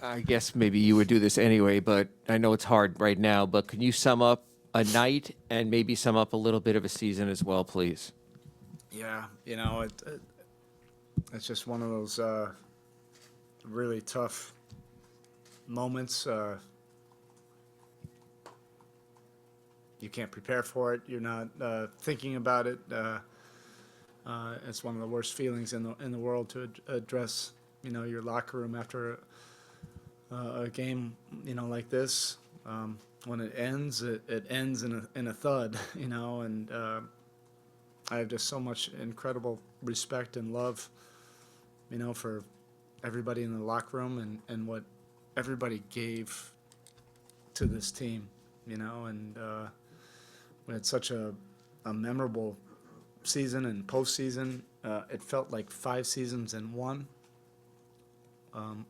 I guess maybe you would do this anyway, but I know it's hard right now. But can you sum up a night and maybe sum up a little bit of a season as well, please? Yeah, it's just one of those really tough moments. You can't prepare for it. You're not thinking about it. It's one of the worst feelings in the world to address. Your locker room after a game. Like this. When it ends in a thud. And I have just so much incredible respect and love. For everybody in the locker room and what everybody gave to this team. And we had such a memorable season and postseason. It felt like 5 seasons in one.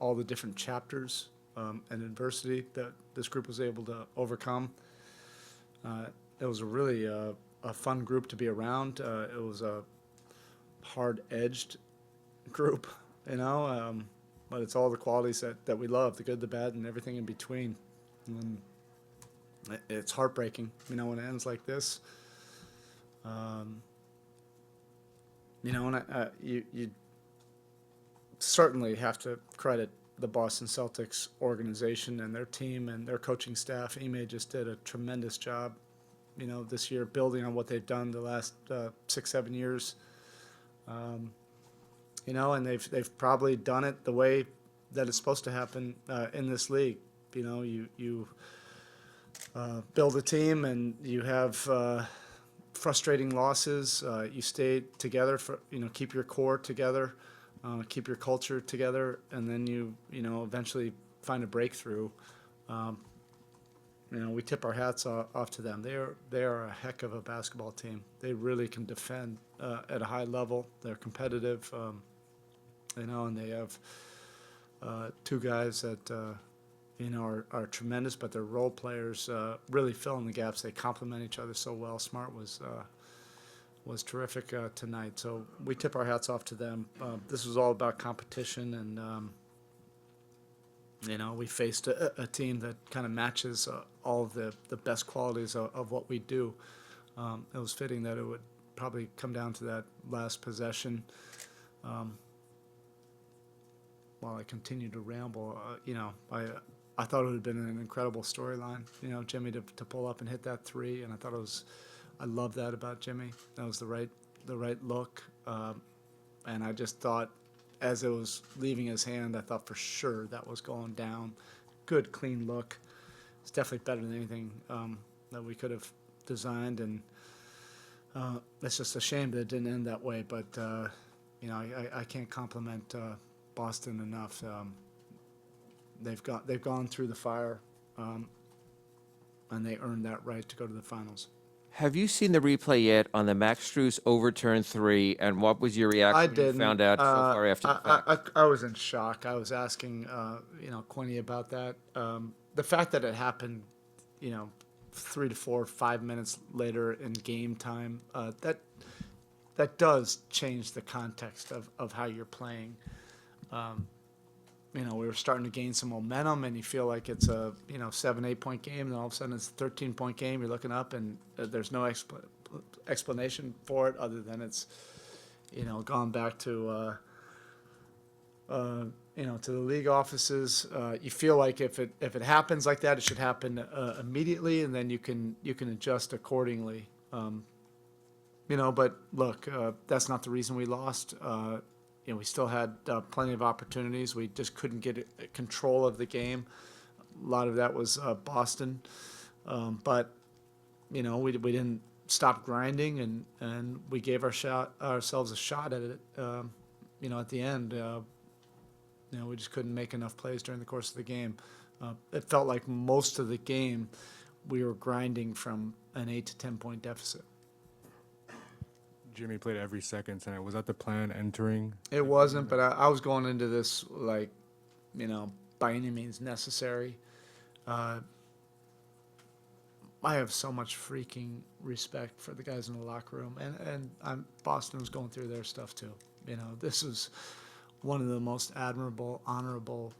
All the different chapters and adversity that this group was able to overcome. It was a really a fun group to be around. It was a hard-edged group, but it's all the qualities that we love, the good, the bad, and everything in between. And it's heartbreaking, when it ends like this. And you certainly have to credit the Boston Celtics organization and their team and their coaching staff. Ime just did a tremendous job, this year, building on what they've done the last 6-7 years. And they've probably done it the way that it's supposed to happen in this league. You build a team and you have frustrating losses. You stay together keep your core together, keep your culture together, and then you eventually find a breakthrough. We tip our hats off to them. They are a heck of a basketball team. They really can defend at a high level. They're competitive, and they have two guys that are tremendous, but they're role players, really fill in the gaps. They complement each other so well. Smart was terrific tonight. So we tip our hats off to them. This was all about competition, and we faced a team that kind of matches all of the best qualities of what we do. It was fitting that it would probably come down to that last possession. While I continue to ramble, I thought it would have been an incredible storyline. Jimmy to pull up and hit that three, and I love that about Jimmy. That was the right look, and I just thought, as it was leaving his hand, I thought for sure that was going down. Good, clean look. It's definitely better than anything that we could have designed, and it's just a shame that it didn't end that way. But I can't compliment Boston enough. They've gone through the fire, and they earned that right to go to the finals. Have you seen the replay yet on the Max Strus overturned three? And what was your I reaction when you didn't. found out so far after the fact? I was in shock. I was asking, Quinny about that. The fact that it happened, 3 to 4, 5 minutes later in game time, that does change the context of how you're playing. We were starting to gain some momentum, and you feel like it's a 7-8 point game, and all of a sudden it's a 13-point game. You're looking up, and there's no explanation for it other than it's gone back to to the league offices. You feel like if it happens like that, it should happen immediately, and then you can adjust accordingly. But look, that's not the reason we lost. We still had plenty of opportunities. We just couldn't get control of the game. A lot of that was Boston, but we didn't stop grinding, and we gave ourselves a shot at it. At the end, we just couldn't make enough plays during the course of the game. It felt like most of the game we were grinding from an 8 to 10 point deficit. Jimmy played every second tonight. Was that the plan entering? It wasn't, but I was going into this like, by any means necessary. I have so much freaking respect for the guys in the locker room, and Boston was going through their stuff too. This is one of the most admirable, honorable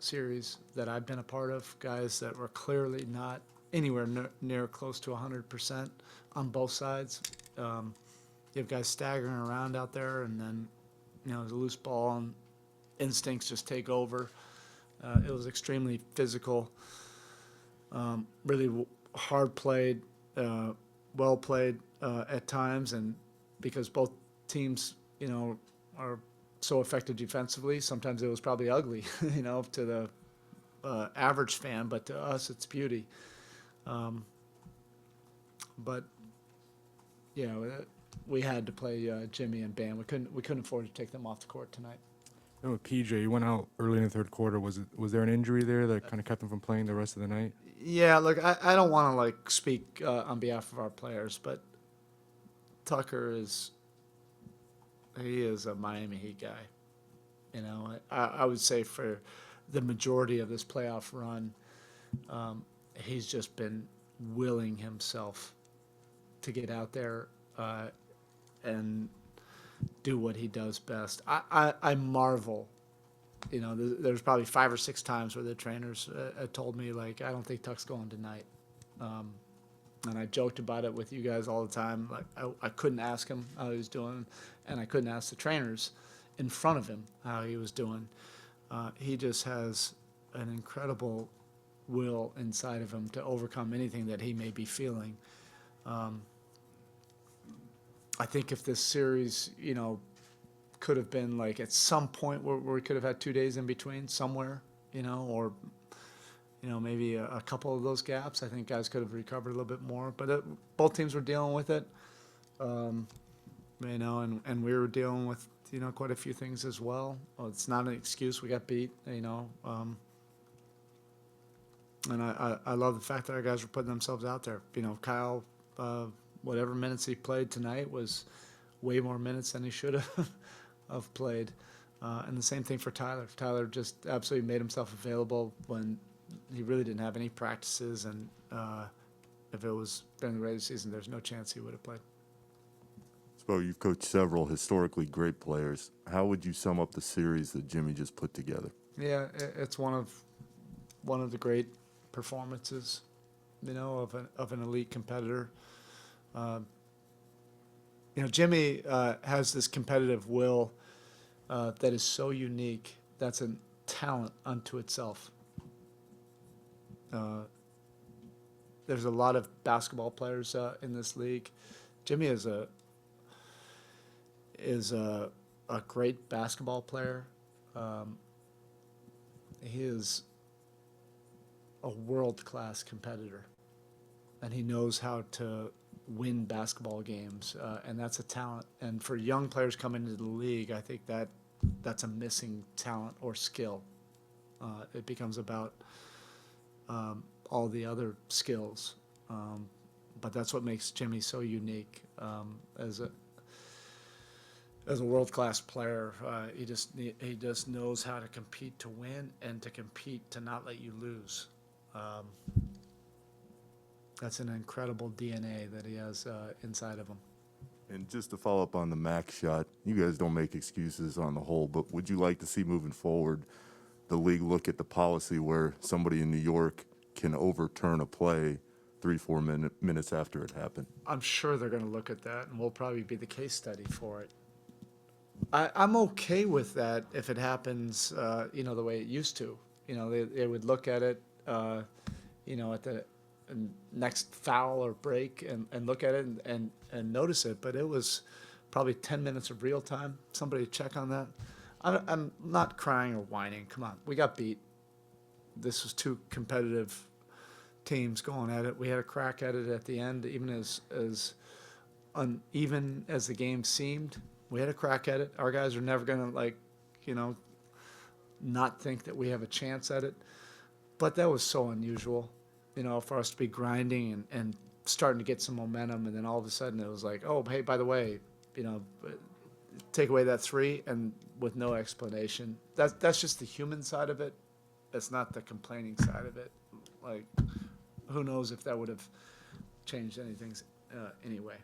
series that I've been a part of. Guys that were clearly not anywhere near close to 100% on both sides. You have guys staggering around out there, and then the loose ball and instincts just take over. It was extremely physical, really hard played, well played at times, and because both teams, are so effective defensively, sometimes it was probably ugly, to the average fan, but to us, it's beauty. But we had to play Jimmy and Bam. We couldn't afford to take them off the court tonight. With PJ, you went out early in the third quarter. Was there an injury there that kind of kept him from playing the rest of the night? Yeah, look, I don't want to speak on behalf of our players, but Tucker is a Miami Heat guy. I would say for the majority of this playoff run, he's just been willing himself to get out there and do what he does best. I marvel. There's probably 5 or 6 times where the trainers told me, I don't think Tuck's going tonight. And I joked about it with you guys all the time. I couldn't ask him how he was doing, and I couldn't ask the trainers in front of him how he was doing. He just has an incredible will inside of him to overcome anything that he may be feeling. I think if this series, could have been at some point where we could have had 2 days in between somewhere, or maybe a couple of those gaps, I think guys could have recovered a little bit more. But both teams were dealing with it, and we were dealing with quite a few things as well. It's not an excuse. We got beat, and I love the fact that our guys were putting themselves out there. Kyle, whatever minutes he played tonight was way more minutes than he should have played. And the same thing for Tyler. Tyler just absolutely made himself available when he really didn't have any practices. And if it was during the regular season, there's no chance he would have played. Spo, you've coached several historically great players. How would you sum up the series that Jimmy just put together? Yeah, it's one of the great performances, of an elite competitor. Jimmy has this competitive will that is so unique. That's a talent unto itself. There's a lot of basketball players in this league. Jimmy is a great basketball player. He is a world-class competitor, and he knows how to win basketball games, and that's a talent. And for young players coming into the league, I think that's a missing talent or skill. It becomes about all the other skills, but that's what makes Jimmy so unique as a world-class player. He just knows how to compete to win and to compete to not let you lose. That's an incredible DNA that he has inside of him. And just to follow up on the max shot, you guys don't make excuses on the whole, but would you like to see moving forward the league look at the policy where somebody in New York can overturn a play 3-4 minutes after it happened? I'm sure they're going to look at that, and we'll probably be the case study for it. I'm okay with that if it happens, the way it used to. They would look at it, at the next foul or break and look at it and notice it. But it was probably 10 minutes of real time. Somebody check on that. I'm not crying or whining. Come on, we got beat. This was 2 competitive teams going at it. We had a crack at it at the end, even as uneven as the game seemed. We had a crack at it. Our guys are never going to, not think that we have a chance at it. But that was so unusual, for us to be grinding and starting to get some momentum. And then all of a sudden it was like, oh, hey, by the way, take away that 3 and with no explanation. That's just the human side of it. That's not the complaining side of it. Who knows if that would have changed anything anyway.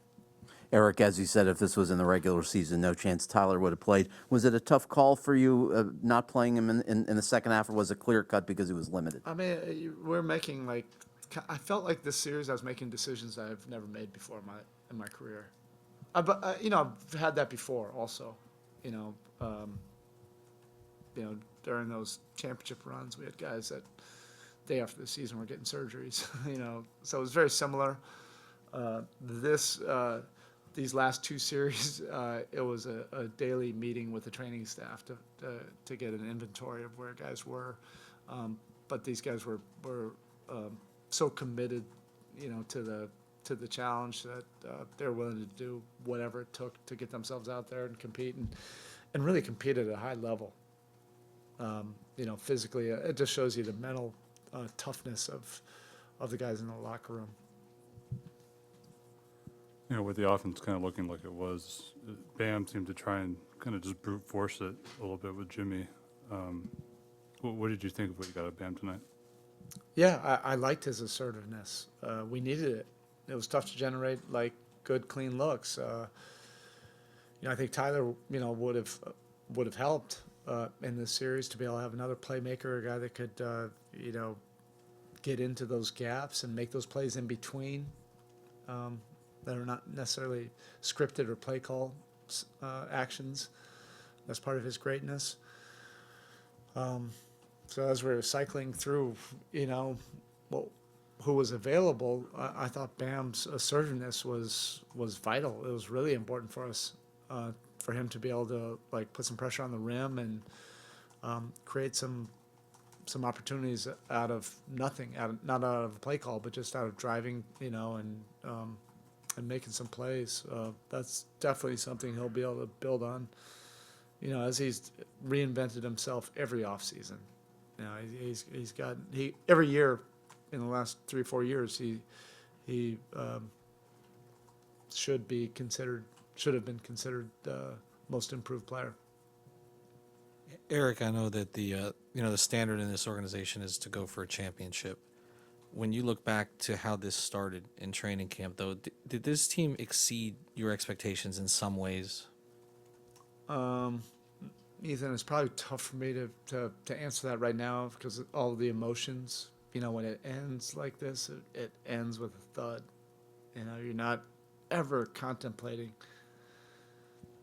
Eric, as you said, if this was in the regular season, no chance Tyler would have played. Was it a tough call for you not playing him in the second half, or was it clear cut because he was limited? I mean, we're making I felt like this series I was making decisions that I've never made before in my career. But I've had that before also. You know, during those championship runs, we had guys that day after the season were getting surgeries. So it was very similar. These last two series, it was a daily meeting with the training staff to get an inventory of where guys were. But these guys were so committed, to the challenge that they're willing to do whatever it took to get themselves out there and compete and really compete at a high level. Physically, it just shows you the mental toughness of the guys in the locker room. With the offense kind of looking like it was, Bam seemed to try and kind of just brute force it a little bit with Jimmy. What did you think of what you got at Bam tonight? Yeah, I liked his assertiveness. We needed it. It was tough to generate good, clean looks. I think Tyler, would have helped in this series to be able to have another playmaker, a guy that could, get into those gaps and make those plays in between that are not necessarily scripted or play call actions. That's part of his greatness. So as we were cycling through, who was available, I thought Bam's assertiveness was vital. It was really important for us, for him to be able to put some pressure on the rim and create some opportunities out of nothing, not out of a play call, but just out of driving, and making some plays. That's definitely something he'll be able to build on, as he's reinvented himself every offseason. Every year in the last 3 or 4 years, he should have been considered most improved player. Eric, I know that the standard in this organization is to go for a championship. When you look back to how this started in training camp, though, did this team exceed your expectations in some ways? Ethan, it's probably tough for me to answer that right now because of all the emotions. When it ends like this, it ends with a thud. You're not ever contemplating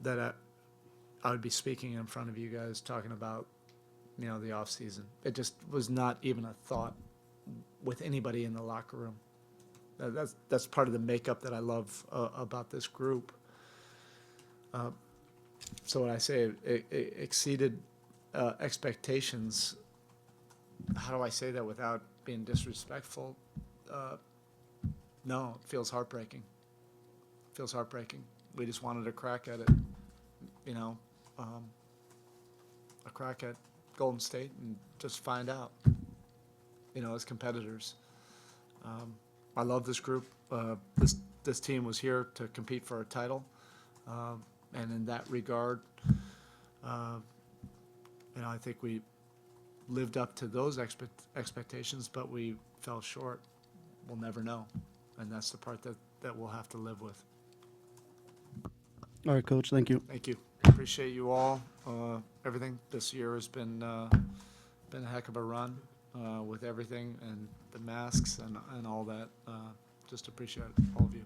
that I would be speaking in front of you guys talking about, the off season. It just was not even a thought with anybody in the locker room. That's part of the makeup that I love about this group. So when I say it exceeded expectations, how do I say that without being disrespectful? No, it feels heartbreaking. It feels heartbreaking. We just wanted a crack at it, a crack at Golden State and just find out, as competitors. I love this group. This team was here to compete for a title. And in that regard, I think we lived up to those expectations, but we fell short. We'll never know. And that's the part that we'll have to live with. All right, Coach. Thank you. Thank you. Appreciate you all. Everything this year has been a heck of a run with everything and the masks and all that. Just appreciate all of you.